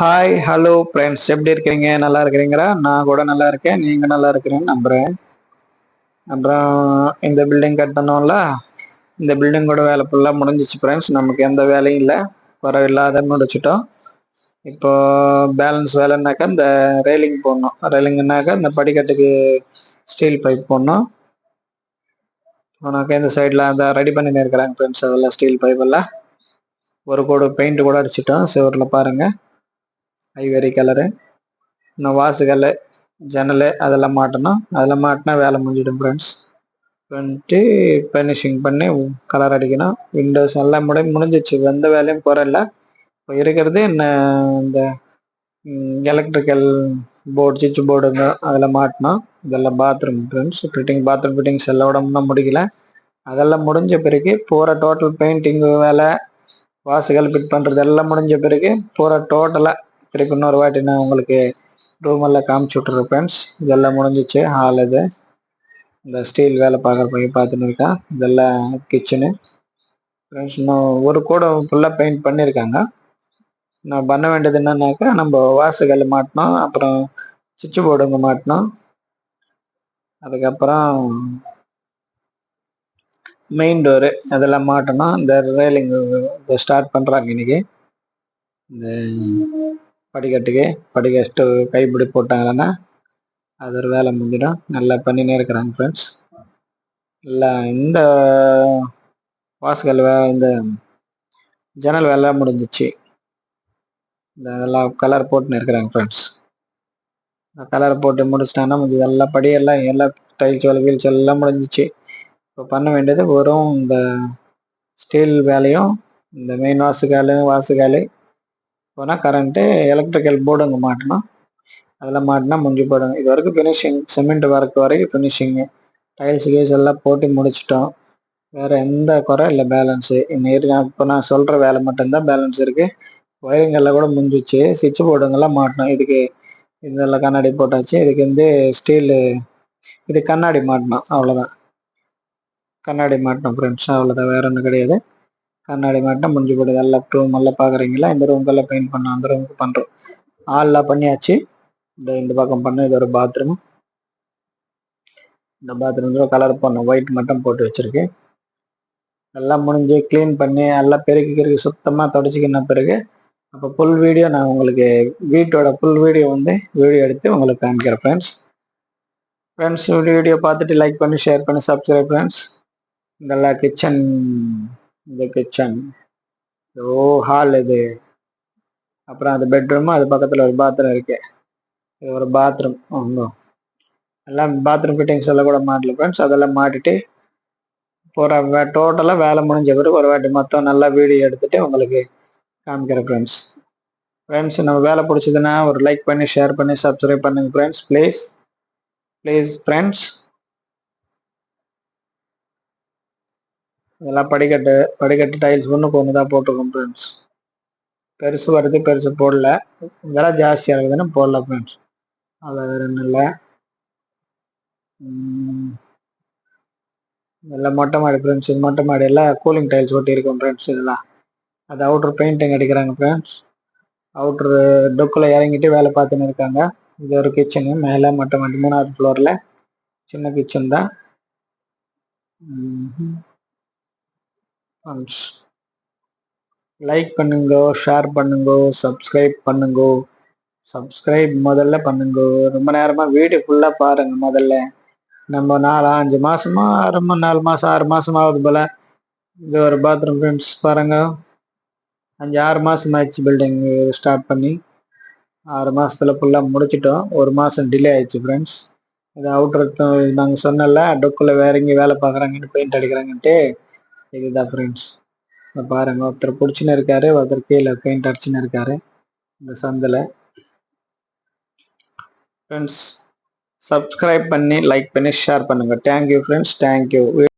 Hi hello friends, எப்படி இருக்கிறீங்க? நல்லா இருக்கிறீங்களா? நான் கூட நல்லா இருக்கேன். நீங்கள் நல்லா இருக்கிறேன்னு நம்புகிறேன். அப்புறம் இந்த பில்டிங் கட்டணும்ல, இந்த பில்டிங்கோட வேலை ஃபுல்லாக முடிஞ்சிச்சு ஃப்ரெண்ட்ஸ். நமக்கு எந்த வேலையும் இல்லை, குறைவில்லாத முடிச்சிட்டோம். இப்போ பேலன்ஸ் வேலைன்னாக்கா இந்த ரெயிலிங் போடணும். ரெயிலிங்னாக்கா இந்த படிக்கட்டுக்கு ஸ்டீல் பைப் போடணும். உனக்கு இந்த சைடில் அந்த ரெடி பண்ணி இருக்கிறாங்க ஃப்ரெண்ட்ஸ். அதெல்லாம் ஸ்டீல் பைப் எல்லாம் ஒரு கோடு பெயிண்ட் கூட அடிச்சிட்டோம். சிவரில் பாருங்கள், ஐவரி கலரு. இன்னும் வாசுகள், ஜன்னல் அதெல்லாம் மாட்டணும். அதெல்லாம் மாட்டினா வேலை முடிஞ்சிடும் ஃப்ரெண்ட்ஸ். வந்துட்டு ஃபினிஷிங் பண்ணி கலர் அடிக்கணும். விண்டோஸ் எல்லாம் முடிஞ்சிச்சு. எந்த வேலையும் குறையில. இப்போ இருக்கிறது என்ன, இந்த எலக்ட்ரிக்கல் போர்டு, சுவிட்ச் போர்டுங்க அதெல்லாம் மாட்டினோம். இதெல்லாம் பாத்ரூம் ஃப்ரெண்ட்ஸ். பாத்ரூம் ஃபிட்டிங்ஸ் எல்லாம் இன்னும் முடிக்கல. அதெல்லாம் முடிஞ்ச பிறகு பூரா டோட்டல் பெயிண்டிங் வேலை, வாசுகள் ஃபிட் பண்ணுறது எல்லாம் முடிஞ்ச பிறகு பூரா டோட்டலாக திருப்பி இன்னொரு வாட்டி நான் உங்களுக்கு ரூம் எல்லாம் காமிச்சு விட்றேன் ஃப்ரெண்ட்ஸ். இதெல்லாம் முடிஞ்சிச்சு. ஹால் இது, இந்த ஸ்டீல் வேலை பார்க்குற பையன் பார்த்துன்னு இருக்கா. இதெல்லாம் கிச்சனு ஃப்ரெண்ட்ஸ். இன்னும் ஒரு கூட ஃபுல்லாக பெயிண்ட் பண்ணியிருக்காங்க. நான் பண்ண வேண்டியது என்னன்னாக்கா, நம்ம வாசுகள் மாட்டினோம், அப்புறம் சுவிட்ச் போர்டுங்க மாட்டினோம், அதுக்கப்புறம் மெயின் டோரு அதெல்லாம் மாட்டணும். இந்த ரெயிலிங் ஸ்டார்ட் பண்ணுறாங்க இன்னைக்கு. இந்த படிக்கட்டு கைப்பிடி போட்டாங்கன்னா அது ஒரு வேலை முடிஞ்சிடும். நல்லா பண்ணினே இருக்கிறாங்க ஃப்ரெண்ட்ஸ். இல்லை இந்த வாசுகள் இந்த ஜன்னல் வேலை முடிஞ்சிச்சு. இந்த இதெல்லாம் கலர் போட்டுன்னு இருக்கிறாங்க ஃப்ரெண்ட்ஸ். கலர் போட்டு முடிச்சிட்டாங்கன்னா முடிஞ்சது. எல்லாம் படியெல்லாம் எல்லாம் டைல்ஸ் வேலை வீல்ஸ் எல்லாம் முடிஞ்சிச்சு. இப்போ பண்ண வேண்டியது வெறும் இந்த ஸ்டீல் வேலையும், இந்த மெயின் வாசுகாலு போனால் கரண்ட்டு, எலக்ட்ரிக்கல் போர்டுங்க மாட்டணும். அதெல்லாம் மாட்டினா முடிஞ்சு போடுங்க. இது வரைக்கும் ஃபினிஷிங், சிமெண்ட் ஒர்க் வரைக்கும் ஃபினிஷிங்கு, டைல்ஸ் கேஸ் எல்லாம் போட்டு முடிச்சிட்டோம். வேறு எந்த குறை இல்லை. பேலன்ஸு இப்போ நான் சொல்கிற வேலை மட்டும்தான் பேலன்ஸ் இருக்குது. ஒயரிங்கெல்லாம் கூட முடிஞ்சிச்சு. சுவிட்ச் போர்டுங்கெல்லாம் மாட்டணும். இதுக்கு இதெல்லாம் கண்ணாடி போட்டாச்சு. இதுக்கு வந்து ஸ்டீலு, இது கண்ணாடி மாட்டணும். அவ்வளோதான், கண்ணாடி மாட்டணும் ஃப்ரெண்ட்ஸ். அவ்வளோதான், வேறு ஒன்றும் கிடையாது. கண்ணாடி மாட்டினா முடிஞ்சு போடுது. எல்லாம் ரூம் எல்லாம் பார்க்குறீங்களா? இந்த ரூம்க்கெல்லாம் பெயிண்ட் பண்ணோம், அந்த ரூமுக்கு பண்ணுறோம். ஹால்லாம் பண்ணியாச்சு. இந்த பக்கம் பண்ண, இது ஒரு பாத்ரூம். இந்த பாத்ரூம் கலர் பண்ணோம், ஒயிட் மட்டும் போட்டு வச்சிருக்கு. எல்லாம் முடிஞ்சு க்ளீன் பண்ணி எல்லாம் பெருக்கி சுத்தமாக தொடச்சிக்கின பிறகு அப்போ ஃபுல் வீடியோ நான் உங்களுக்கு வீட்டோட ஃபுல் வீடியோ வீடியோ எடுத்து உங்களுக்கு காமிக்கிறேன் ஃப்ரெண்ட்ஸ். வீடியோ பார்த்துட்டு லைக் பண்ணி, ஷேர் பண்ணி, சப்ஸ்கிரைப் ஃப்ரெண்ட்ஸ். இதெல்லாம் கிச்சன், இந்த கிச்சன், ஹால் இது, அப்புறம் அது பெட்ரூமு, அது பக்கத்தில் ஒரு பாத்ரூம் இருக்கு. இது ஒரு பாத்ரூம். எல்லாம் பாத்ரூம் ஃபிட்டிங்ஸ் எல்லாம் கூட மாட்டல ஃப்ரெண்ட்ஸ். அதெல்லாம் மாட்டிட்டு போகிற டோட்டலாக வேலை முடிஞ்ச பிறகு ஒரு வாட்டி மொத்தம் நல்லா வீடியோ எடுத்துகிட்டு உங்களுக்கு காமிக்கிறேன் ஃப்ரெண்ட்ஸ். நம்ம வேலை பிடிச்சதுன்னா ஒரு லைக் பண்ணி, ஷேர் பண்ணி, சப்ஸ்கிரைப் பண்ணுங்க ஃப்ரெண்ட்ஸ். Please friends. இதெல்லாம் படிக்கட்டு டைல்ஸ் ஒன்று தான் போட்டிருக்கோம் ஃப்ரெண்ட்ஸ். பெருசு வருது, பெருசு போடல. விலை ஜாஸ்தியாக இருக்குதுன்னு போடல ஃப்ரெண்ட்ஸ். அது வேறு ஒன்றும் இல்லை. எல்லாம் மொட்டை மாடி ஃப்ரெண்ட்ஸ். மொட்டை மாடி எல்லாம் கூலிங் டைல்ஸ் ஒட்டியிருக்கோம் ஃப்ரெண்ட்ஸ். இதெல்லாம் அது அவுட்ரு பெயிண்டிங் அடிக்கிறாங்க ஃப்ரெண்ட்ஸ். அவுட்ரு டொக்கில் இறங்கிட்டு வேலை பார்த்துன்னு இருக்காங்க. இது ஒரு கிச்சனு, மேலே மொட்டை மாடி 3வது ஃப்ளோரில் சின்ன கிச்சன் தான். லைக் பண்ணுங்க, ஷேர் பண்ணுங்க, சப்ஸ்கிரைப் பண்ணுங்க. சப்ஸ்கிரைப் முதல்ல பண்ணுங்க. ரொம்ப நேரமாக வீடியோ ஃபுல்லாக பாருங்க. முதல்ல நம்ம 4-5 மாசமா, 4 மாதம் 6 மாதம் ஆகுது போல். இது ஒரு பாத்ரூம் ஃப்ரெண்ட்ஸ். பாருங்க, 5-6 மாதம் ஆயிடுச்சு பில்டிங் ஸ்டார்ட் பண்ணி. 6 மாதத்தில் ஃபுல்லாக முடிச்சிட்டோம். 1 மாதம் டிலே ஆயிடுச்சு ஃப்ரெண்ட்ஸ். இது அவுட்ரு நாங்கள் சொன்னல, டொக்கில் வேற எங்கே வேலை பார்க்குறாங்கன்னு, பெயிண்ட் அடிக்கிறாங்கன்ட்டு. இதுதான் ஃப்ரெண்ட்ஸ். பாருங்க, ஒருத்தர் பிடிச்சின்னு இருக்காரு, ஒருத்தர் கீழே பெயிண்ட் அடிச்சுன்னு இருக்காரு இந்த சந்தில் ஃப்ரெண்ட்ஸ். சப்ஸ்கிரைப் பண்ணி, லைக் பண்ணி, ஷேர் பண்ணுங்கள். Thank you friends, thank you.